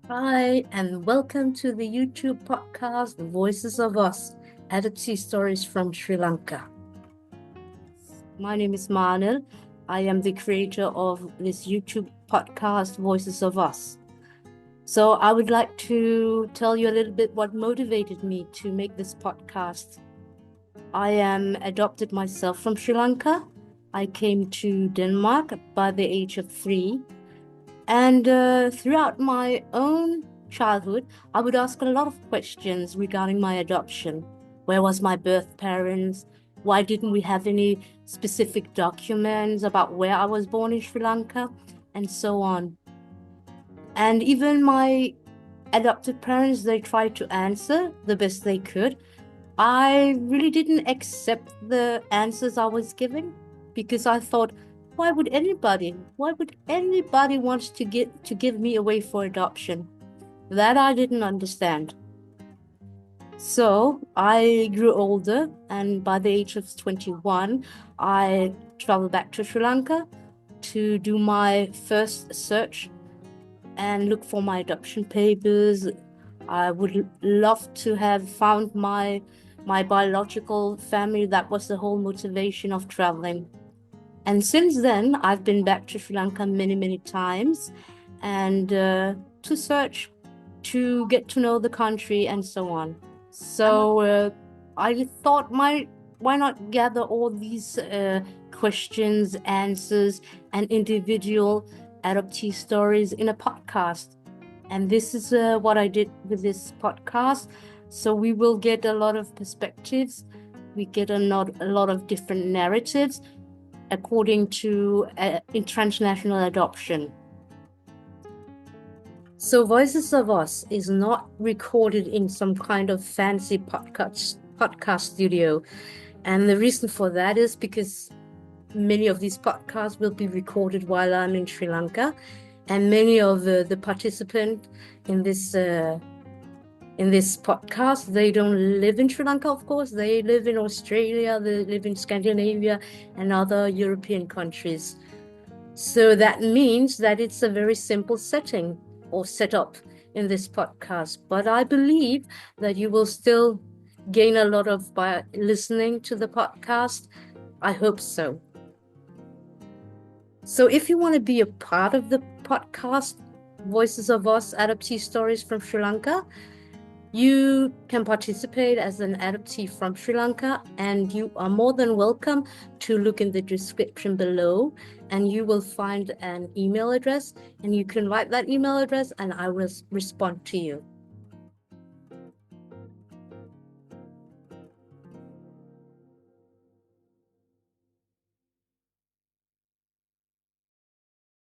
Hi, and welcome to the YouTube podcast, Voices of Us, Adoptee Stories from Sri Lanka. My name is Manil. I am the creator of this YouTube podcast, Voices of Us. So I would like to tell you a little bit what motivated me to make this podcast. I am adopted myself from Sri Lanka. I came to Denmark by the age of 3. And throughout my own childhood, I would ask a lot of questions regarding my adoption. Where was my birth parents? Why didn't we have any specific documents about where I was born in Sri Lanka? And so on. And even my adopted parents, they tried to answer the best they could. I really didn't accept the answers I was given because I thought, why would anybody want to give me away for adoption? That I didn't understand. So I grew older, and by the age of 21, I traveled back to Sri Lanka to do my first search and look for my adoption papers. I would love to have found my biological family. That was the whole motivation of traveling. And since then, I've been back to Sri Lanka many times, and to search, to get to know the country, and so on. So I thought, why not gather all these questions, answers, and individual adoptee stories in a podcast? And this is what I did with this podcast. So we will get a lot of perspectives. We get a lot of different narratives according to transnational adoption. So Voices of Us is not recorded in some kind of fancy podcast studio. And the reason for that is because many of these podcasts will be recorded while I'm in Sri Lanka. And many of the participants in this podcast, they don't live in Sri Lanka, of course. They live in Australia, they live in Scandinavia and other European countries. So that means that it's a very simple setting or setup in this podcast. But I believe that you will still gain a lot by listening to the podcast. I hope so. So if you want to be a part of the podcast, Voices of Us, Adoptee Stories from Sri Lanka, you can participate as an adoptee from Sri Lanka, and you are more than welcome to look in the description below, and you will find an email address, and you can write that email address and I will respond to you.